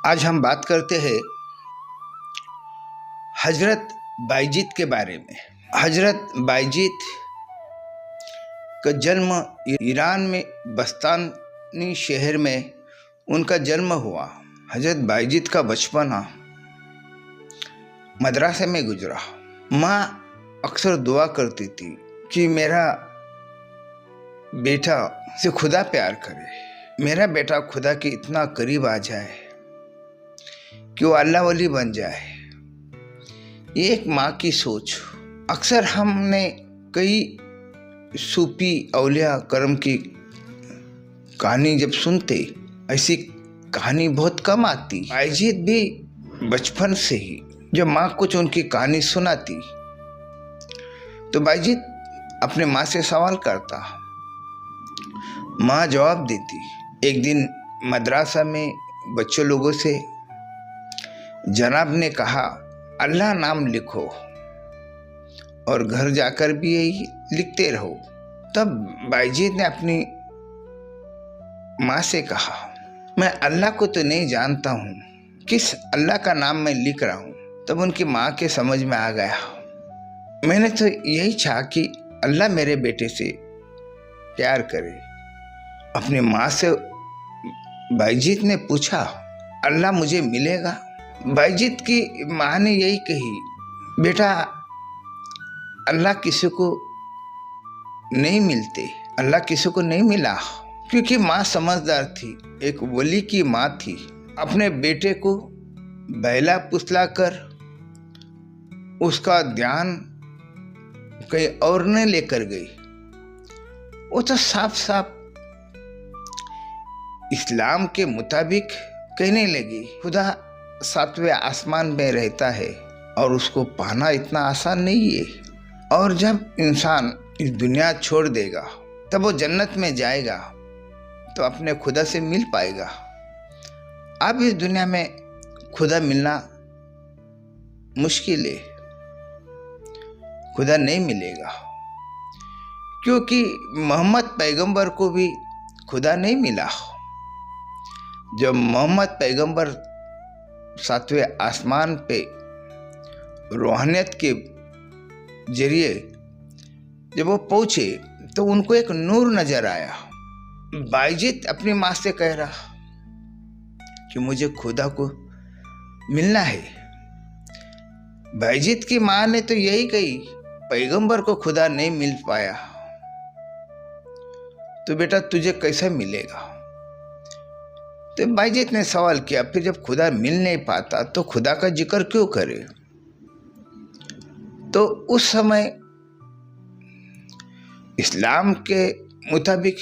आज हम बात करते हैं हजरत बायजीत के बारे में। हजरत बायजीत का जन्म ईरान में बस्तानी शहर में उनका जन्म हुआ। हजरत बायजीत का बचपना मदरसे में गुजरा। माँ अक्सर दुआ करती थी कि मेरा बेटा से खुदा प्यार करे, मेरा बेटा खुदा के इतना करीब आ जाए कि वो अल्लाह वली बन जाए। ये एक माँ की सोच। अक्सर हमने कई सूफी औलिया करम की कहानी जब सुनते, ऐसी कहानी बहुत कम आती। बायजीत भी बचपन से ही जब माँ कुछ उनकी कहानी सुनाती तो बायजीत अपने माँ से सवाल करता, माँ जवाब देती। एक दिन मदरसा में बच्चों लोगों से जनाब ने कहा, अल्लाह नाम लिखो और घर जाकर भी यही लिखते रहो। तब बायजीत ने अपनी माँ से कहा, मैं अल्लाह को तो नहीं जानता हूँ, किस अल्लाह का नाम मैं लिख रहा हूँ। तब उनकी माँ के समझ में आ गया, मैंने तो यही चाहा कि अल्लाह मेरे बेटे से प्यार करे। अपनी माँ से बायजीत ने पूछा, अल्लाह मुझे मिलेगा? बायजीत की माँ ने यही कही, बेटा अल्लाह किसी को नहीं मिलते, अल्लाह किसी को नहीं मिला। क्योंकि माँ समझदार थी, एक वली की माँ थी। अपने बेटे को बहला फुसला कर उसका ध्यान कहीं और न लेकर गई। वो तो साफ साफ इस्लाम के मुताबिक कहने लगी, खुदा 7वें आसमान में रहता है और उसको पाना इतना आसान नहीं है। और जब इंसान इस दुनिया छोड़ देगा तब वो जन्नत में जाएगा तो अपने खुदा से मिल पाएगा। अब इस दुनिया में खुदा मिलना मुश्किल है, खुदा नहीं मिलेगा। क्योंकि मोहम्मद पैगंबर को भी खुदा नहीं मिला। जब मोहम्मद पैगंबर 7वें आसमान पे रूहानियत के जरिए जब वो पहुंचे तो उनको एक नूर नजर आया। बायजीत अपनी माँ से कह रहा कि मुझे खुदा को मिलना है। बायजीत की माँ ने तो यही कही, पैगंबर को खुदा नहीं मिल पाया तो बेटा तुझे कैसे मिलेगा? तो बायजीत ने सवाल किया, फिर जब खुदा मिल नहीं पाता तो खुदा का जिक्र क्यों करे? तो उस समय इस्लाम के मुताबिक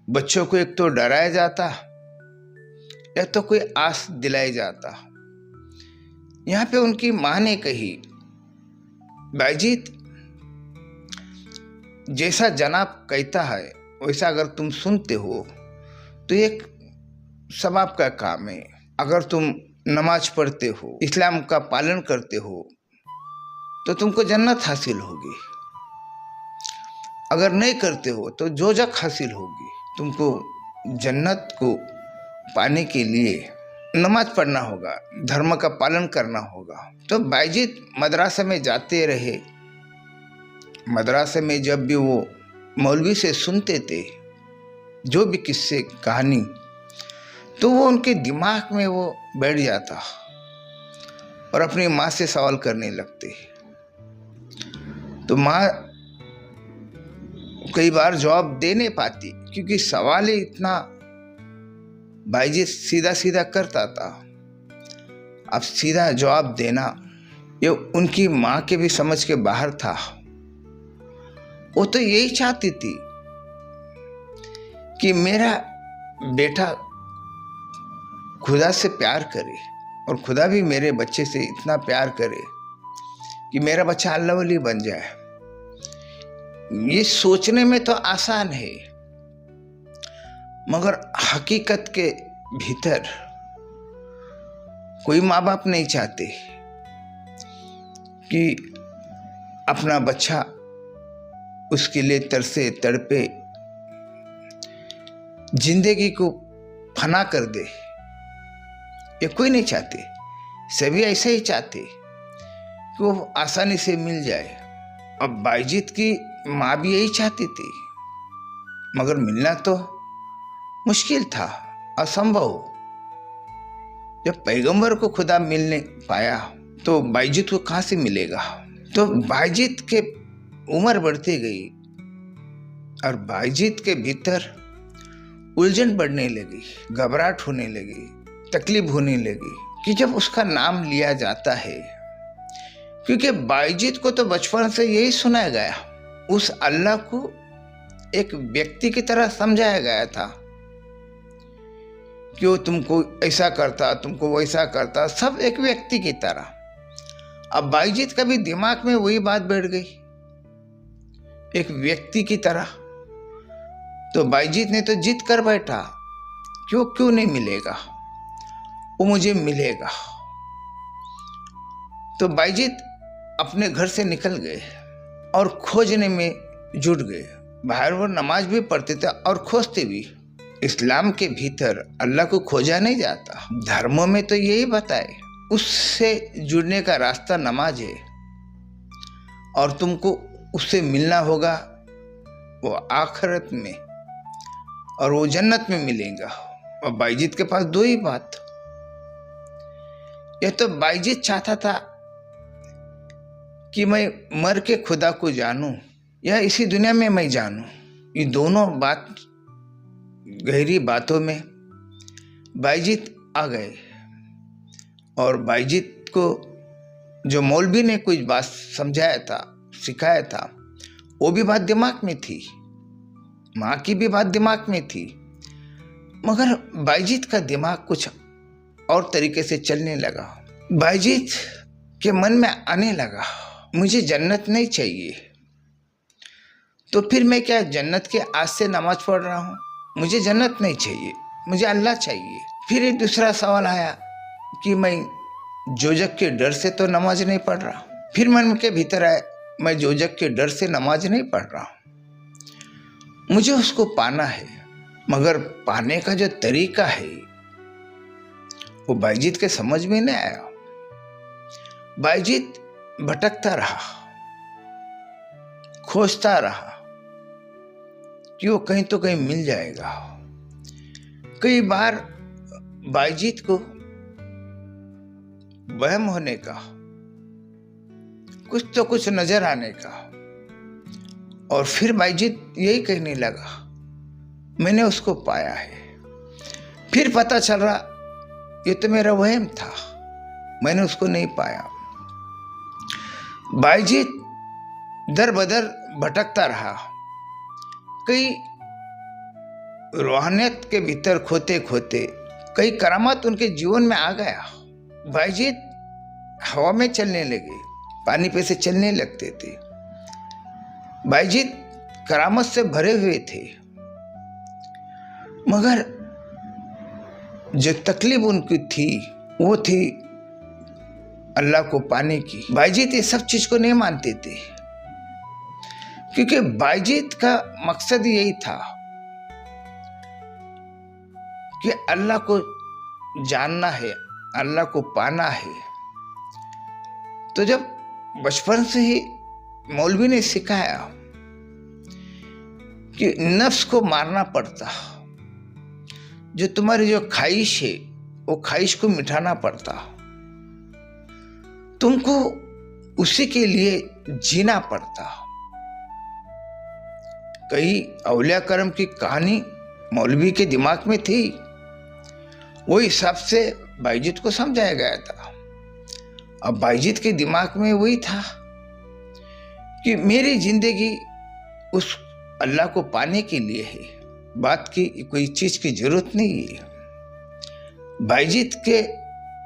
बच्चों को एक तो डराया जाता या तो कोई आस दिलाई जाता। यहाँ पे उनकी माँ ने कही, बायजीत जैसा जनाब कहता है वैसा अगर तुम सुनते हो तो एक सवाब का काम है। अगर तुम नमाज पढ़ते हो, इस्लाम का पालन करते हो तो तुमको जन्नत हासिल होगी। अगर नहीं करते हो तो दोज़ख हासिल होगी। तुमको जन्नत को पाने के लिए नमाज पढ़ना होगा, धर्म का पालन करना होगा। तो बायजीत मदरसा में जाते रहे। मदरसा में जब भी वो मौलवी से सुनते थे जो भी किस्से कहानी, तो वो उनके दिमाग में वो बैठ जाता और अपनी माँ से सवाल करने लगते। तो माँ कई बार जवाब दे नहीं पाती क्योंकि सवाल ही इतना बायजीत सीधा सीधा करता था। अब सीधा जवाब देना ये उनकी माँ के भी समझ के बाहर था। वो तो यही चाहती थी कि मेरा बेटा खुदा से प्यार करे और खुदा भी मेरे बच्चे से इतना प्यार करे कि मेरा बच्चा अल्लाह वली बन जाए। ये सोचने में तो आसान है, मगर हकीकत के भीतर कोई माँ बाप नहीं चाहते कि अपना बच्चा उसके लिए तरसे तड़पे, जिंदगी को फना कर दे। ये कोई नहीं चाहते, सभी ऐसे ही चाहते कि वो आसानी से मिल जाए। अब बायजीत की माँ भी यही चाहती थी, मगर मिलना तो मुश्किल था, असंभव। जब पैगंबर को खुदा मिलने पाया तो बायजीत को कहाँ से मिलेगा। तो बायजीत के उम्र बढ़ती गई और बायजीत के भीतर उलझन बढ़ने लगी, घबराहट होने लगी, तकलीफ होने लगी कि जब उसका नाम लिया जाता है, क्योंकि बायजीत को तो बचपन से यही सुनाया गया, उस अल्लाह को एक व्यक्ति की तरह समझाया गया था कि वो तुमको ऐसा करता, तुमको वैसा करता, सब एक व्यक्ति की तरह। अब बायजीत का भी दिमाग में वही बात बैठ गई, एक व्यक्ति की तरह। तो बायजीत ने तो जिद कर बैठा, क्यों नहीं मिलेगा, वो मुझे मिलेगा। तो बायजीत अपने घर से निकल गए और खोजने में जुट गए। बाहर वो नमाज भी पढ़ते थे और खोजते भी। इस्लाम के भीतर अल्लाह को खोजा नहीं जाता, धर्मों में तो यही बताए, उससे जुड़ने का रास्ता नमाज है और तुमको उससे मिलना होगा वो आखिरत में, और वो जन्नत में मिलेगा। और बायजीत के पास दो ही बात, यह तो बायजीत चाहता था कि मैं मर के खुदा को जानूं या इसी दुनिया में मैं जानूं। ये दोनों बात, गहरी बातों में बायजीत आ गए। और बायजीत को जो मौलवी ने कुछ बात समझाया था, सिखाया था, वो भी बात दिमाग में थी, माँ की भी बात दिमाग में थी, मगर बायजीत का दिमाग कुछ और तरीके से चलने लगा। बायजीत के मन में आने लगा, मुझे जन्नत नहीं चाहिए, तो फिर मैं क्या जन्नत के आस से नमाज पढ़ रहा हूँ। मुझे जन्नत नहीं चाहिए, मुझे अल्लाह चाहिए। फिर एक दूसरा सवाल आया कि मैं जोजक के डर से तो नमाज नहीं पढ़ रहा। फिर मन के भीतर आया, मैं जोजक के डर से नमाज नहीं पढ़ रहा हूँ, मुझे उसको पाना है, मगर पाने का जो तरीका है वो बायजीत के समझ में नहीं आया। बायजीत भटकता रहा, खोजता रहा कि वो कहीं तो कहीं मिल जाएगा। कई बार बायजीत को वहम होने का, कुछ तो कुछ नजर आने का, और फिर बायजीत यही कहने लगा, मैंने उसको पाया है। फिर पता चल रहा ये तो मेरा वहम था, मैंने उसको नहीं पाया। बायजीत दर बदर भटकता रहा, कई रूहानियत के भीतर खोते खोते कई करामात उनके जीवन में आ गया। बायजीत हवा में चलने लगे, पानी पे से चलने लगते थे। बायजीत करामत से भरे हुए थे, मगर जो तकलीफ उनकी थी वो थी अल्लाह को पाने की। बायजीत ये सब चीज को नहीं मानते थे, क्योंकि बायजीत का मकसद यही था कि अल्लाह को जानना है, अल्लाह को पाना है। तो जब बचपन से ही मौलवी ने सिखाया कि नफ्स को मारना पड़ता, जो तुम्हारी जो ख्वाहिश है वो ख्वाहिश को मिटाना पड़ता, तुमको उसी के लिए जीना पड़ता। कई औलिया करम की कहानी मौलवी के दिमाग में थी, वो हिसाब से बायजीत को समझाया गया था। अब बायजीत के दिमाग में वही था कि मेरी जिंदगी उस अल्लाह को पाने के लिए है, बात की कोई चीज की जरूरत नहीं है। बायजीत के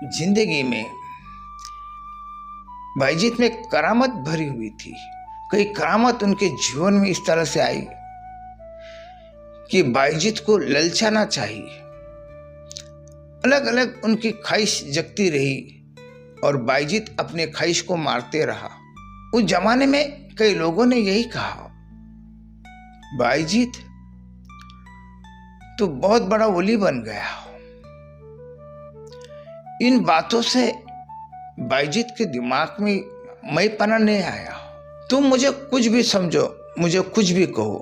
जिंदगी में, बायजीत में करामत भरी हुई थी। कई करामत उनके जीवन में इस तरह से आई कि बायजीत को ललचाना चाहिए। अलग अलग उनकी ख्वाहिश जगती रही और बायजीत अपने ख्वाहिश को मारते रहा। उस जमाने में कई लोगों ने यही कहा, बायजीत तो बहुत बड़ा वली बन गया, इन बातों से बायजीत के दिमाग में मैंपना नहीं आया। तुम मुझे कुछ भी समझो, मुझे कुछ भी कहो,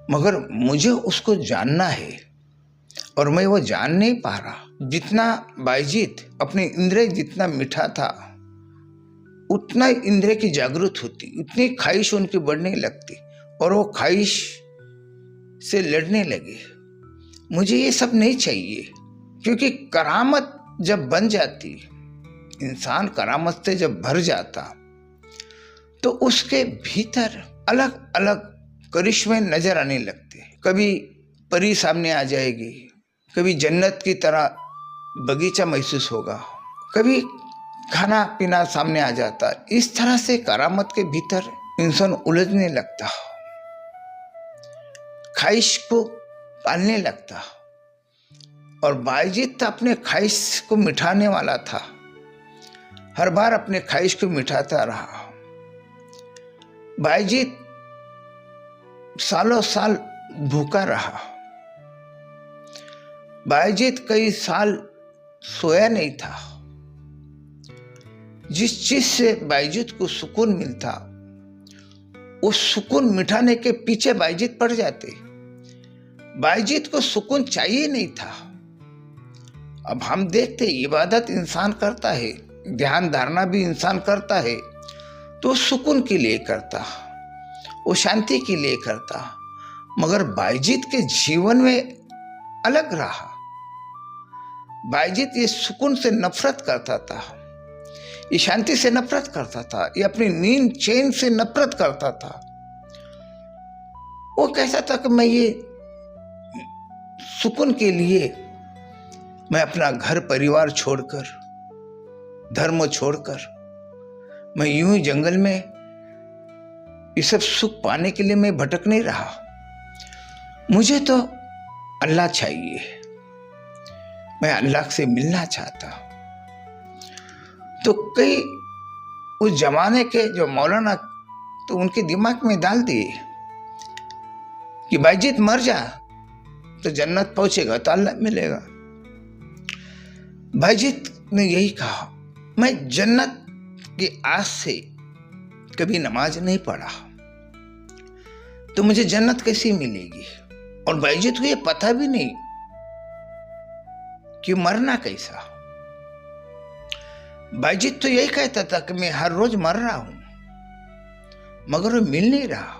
मगर मुझे उसको जानना है और मैं वो जान नहीं पा रहा। जितना बायजीत अपने इंद्रिय जितना मीठा था, उतना इंद्रिय की जागृत होती, उतनी ख्वाहिश उनकी बढ़ने लगती और वो ख्वाहिश से लड़ने लगे। मुझे ये सब नहीं चाहिए, क्योंकि करामत जब बन जाती, इंसान करामत से जब भर जाता, तो उसके भीतर अलग अलग करिश्मे नजर आने लगते। कभी परी सामने आ जाएगी, कभी जन्नत की तरह बगीचा महसूस होगा, कभी खाना पीना सामने आ जाता। इस तरह से करामत के भीतर इंसान उलझने लगता, ख्वाहिश को पालने लगता। और बायजीत अपने ख्वाहिश को मिटाने वाला था, हर बार अपने ख्वाहिश को मिटाता रहा। बायजीत सालों साल भूखा रहा, बायजीत कई साल सोया नहीं था। जिस चीज से बायजीत को सुकून मिलता, उस सुकून मिटाने के पीछे बायजीत पड़ जाते। बायजीत को सुकून चाहिए नहीं था। अब हम देखते इबादत इंसान करता है, ध्यान धारणा भी इंसान करता है, तो सुकून के लिए करता, वो शांति के लिए करता। मगर बायजीत के जीवन में अलग रहा। बायजीत ये सुकून से नफरत करता था, ये शांति से नफरत करता था, ये अपनी नींद चैन से नफरत करता था। वो कहता था कि मैं ये सुकून के लिए मैं अपना घर परिवार छोड़कर, धर्म छोड़कर, मैं यूं ही जंगल में ये सब सुख पाने के लिए मैं भटक नहीं रहा। मुझे तो अल्लाह चाहिए, मैं अल्लाह से मिलना चाहता। तो कई उस जमाने के जो मौलाना, तो उनके दिमाग में डाल दिए कि बायजीत मर जा तो जन्नत पहुंचेगा, तो अल्लाह मिलेगा। बायजीत ने यही कहा, मैं जन्नत की आस से कभी नमाज नहीं पढ़ा, तो मुझे जन्नत कैसी मिलेगी। और बायजीत को ये पता भी नहीं कि मरना कैसा। बायजीत तो यही कहता था कि मैं हर रोज मर रहा हूं, मगर वो मिल नहीं रहा।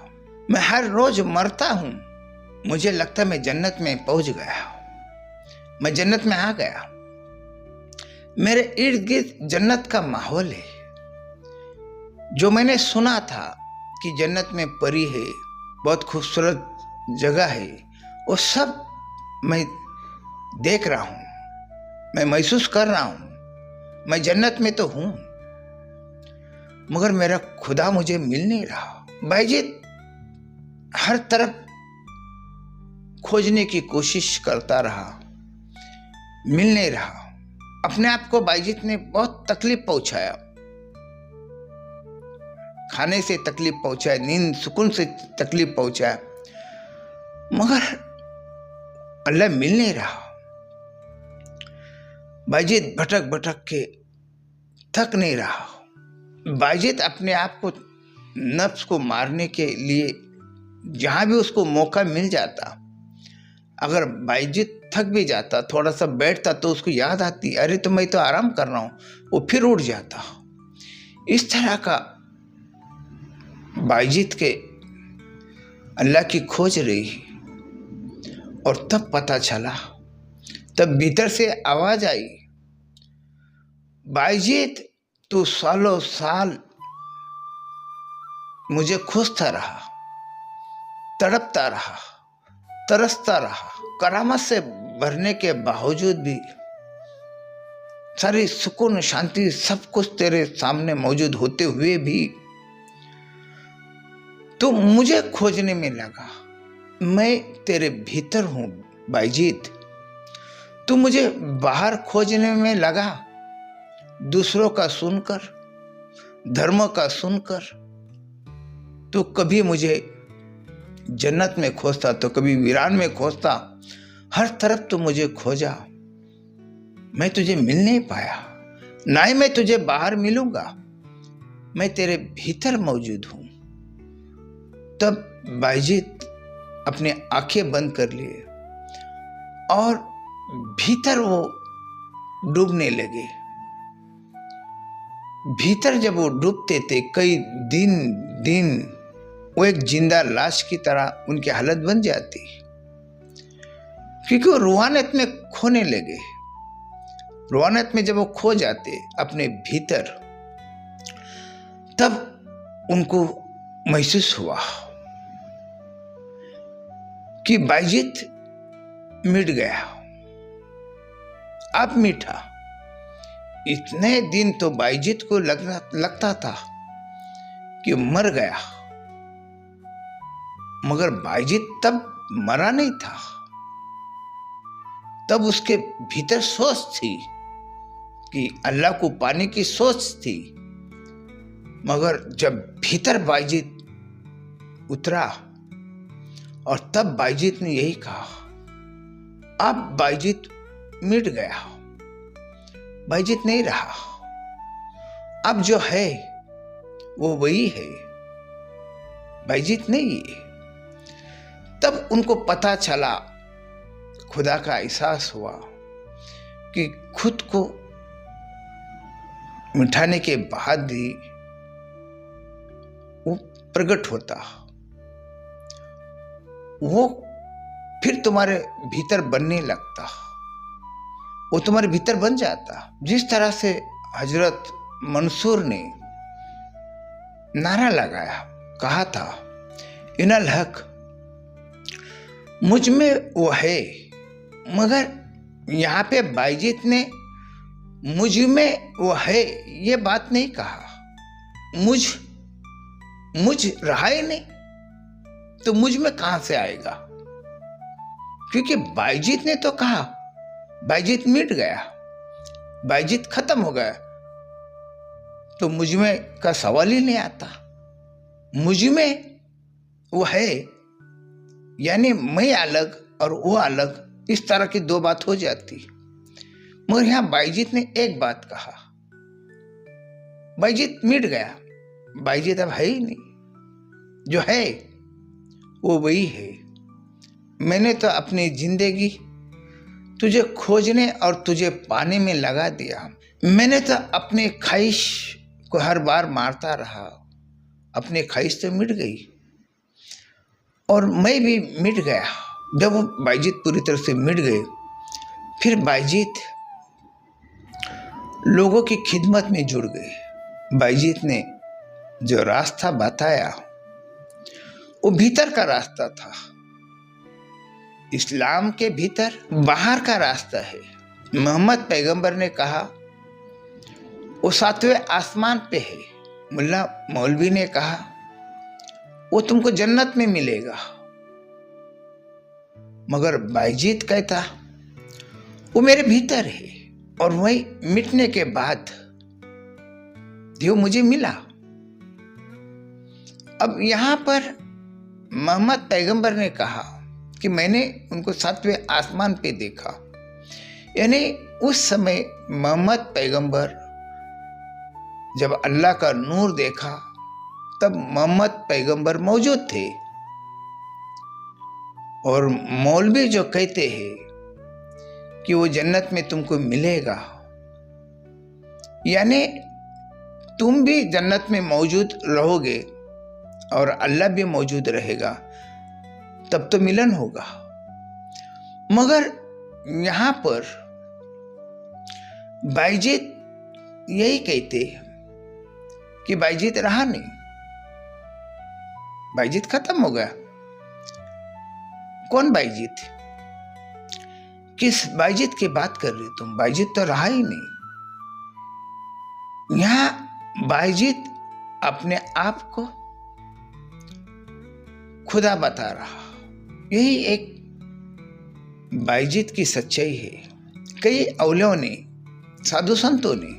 मैं हर रोज मरता हूं, मुझे लगता मैं जन्नत में पहुंच गया, मैं जन्नत में आ गया। मेरे इर्द गिर्द जन्नत का माहौल है। जो मैंने सुना था कि जन्नत में परी है, बहुत खूबसूरत जगह है, वो सब मैं देख रहा हूं, मैं महसूस कर रहा हूं। मैं जन्नत में तो हूं, मगर मेरा खुदा मुझे मिल नहीं रहा। बायजीत हर तरफ खोजने की कोशिश करता रहा, मिल नहीं रहा। अपने आप को बायजीत ने बहुत तकलीफ पहुंचाया, खाने से तकलीफ पहुंचाया, नींद सुकून से तकलीफ पहुंचाया, मगर अल्लाह मिल नहीं रहा। बायजीत भटक भटक के थक नहीं रहा। बायजीत अपने आप को, नफ्स को मारने के लिए जहां भी उसको मौका मिल जाता, अगर बायजीत थक भी जाता, थोड़ा सा बैठता, तो उसको याद आती, अरे तो मैं तो आराम कर रहा हूं, वो फिर उठ जाता। इस तरह का बायजीत के अल्लाह की खोज रही। और तब पता चला, तब भीतर से आवाज आई, बायजीत तू सालों साल मुझे खोजता रहा, तड़पता रहा, तरसता रहा। करामत से भरने के बावजूद भी, सारी सुकून शांति सब कुछ तेरे सामने मौजूद होते हुए भी तो मुझे खोजने में लगा। मैं तेरे भीतर हूं बायजीत, तू मुझे बाहर खोजने में लगा, दूसरों का सुनकर, धर्म का सुनकर। तू कभी मुझे जन्नत में खोजता, तो कभी वीरान में खोजता, हर तरफ तो मुझे खोजा, मैं तुझे मिल नहीं पाया, ना ही मैं तुझे बाहर मिलूंगा, मैं तेरे भीतर मौजूद हूं। तब बायजीत अपने आंखें बंद कर लिए और भीतर वो डूबने लगे। भीतर जब वो डूबते थे कई दिन वो एक जिंदा लाश की तरह उनकी हालत बन जाती, क्योंकि वो रूहानियत में खोने लगे। रूहानियत में जब वो खो जाते अपने भीतर, तब उनको महसूस हुआ कि बायजीत मिट गया। अब मिटा। इतने दिन तो बायजीत को लगता था कि मर गया, मगर बायजीत तब मरा नहीं था। तब उसके भीतर सोच थी कि अल्लाह को पाने की सोच थी, मगर जब भीतर बायजीत उतरा और तब बायजीत ने यही कहा, अब बायजीत मिट गया, बायजीत नहीं रहा, अब जो है वो वही है, बायजीत नहीं है। तब उनको पता चला, खुदा का एहसास हुआ कि खुद को मिटाने के बाद भी वो प्रकट होता, वो फिर तुम्हारे भीतर बनने लगता, वो तुम्हारे भीतर बन जाता। जिस तरह से हजरत मंसूर ने नारा लगाया, कहा था, इनल हक, मुझ में वो है, मगर यहाँ पे बायजीत ने मुझ में वो है ये बात नहीं कहा। मुझ रहा ही नहीं, तो मुझ में कहां से आएगा? क्योंकि बायजीत ने तो कहा बायजीत मिट गया, बायजीत खत्म हो गया, तो मुझ में का सवाल ही नहीं आता। मुझ में वो है, यानी मैं अलग और वो अलग, इस तरह की दो बात हो जाती। मगर यहां बायजीत ने एक बात कहा, बायजीत मिट गया, बायजीत अब है ही नहीं, जो है वो वही है। मैंने तो अपनी जिंदगी तुझे खोजने और तुझे पाने में लगा दिया। मैंने तो अपने ख्वाहिश को हर बार मारता रहा, अपनी ख्वाहिश तो मिट गई और मैं भी मिट गया। जब वो बायजीत पूरी तरह से मिट गए, फिर बायजीत लोगों की खिदमत में जुड़ गए। बायजीत ने जो रास्ता बताया वो भीतर का रास्ता था, इस्लाम के भीतर बाहर का रास्ता है। मोहम्मद पैगंबर ने कहा वो 7वें आसमान पे है। मुल्ला मौलवी ने कहा वो तुमको जन्नत में मिलेगा। मगर बायजीत कहता वो मेरे भीतर है और वही मिटने के बाद जो मुझे मिला। अब यहां पर मोहम्मद पैगंबर ने कहा कि मैंने उनको 7वें आसमान पे देखा, यानी उस समय मोहम्मद पैगंबर जब अल्लाह का नूर देखा तब मोहम्मद पैगंबर मौजूद थे। और मौलवी जो कहते हैं कि वो जन्नत में तुमको मिलेगा, यानी तुम भी जन्नत में मौजूद रहोगे और अल्लाह भी मौजूद रहेगा, तब तो मिलन होगा। मगर यहां पर बायजीत यही कहते कि बायजीत रहा नहीं, बायजीत खत्म हो गया। कौन बायजीत? किस बायजीत की बात कर रही तुम? बायजीत तो रहा ही नहीं। यहां बायजीत अपने आप को खुदा बता रहा, यही एक बायजीत की सच्चाई है। कई औलियों ने, साधु संतों ने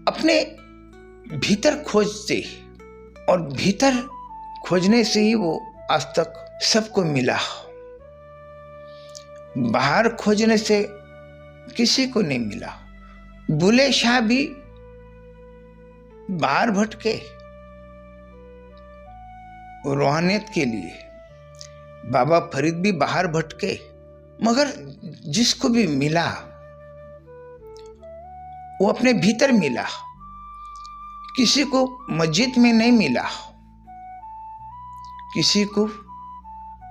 अपने भीतर खोजते और भीतर खोजने से ही वो आज तक सबको मिला। बाहर खोजने से किसी को नहीं मिला। बुले शाह भी बाहर भटके रूहानियत के लिए, बाबा फरीद भी बाहर भटके, मगर जिसको भी मिला वो अपने भीतर मिला। किसी को मस्जिद में नहीं मिला, किसी को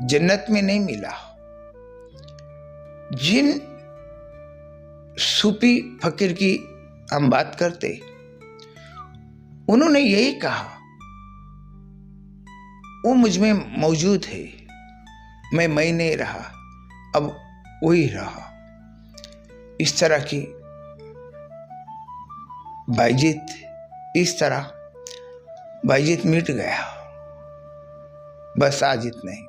जन्नत में नहीं मिला। जिन सूफी फकीर की हम बात करते, उन्होंने यही कहा, वो मुझ में मौजूद है, मैं नहीं रहा, अब वही रहा। इस तरह की बायजीत, इस तरह बायजीत मिट गया। बस आज इतना ही।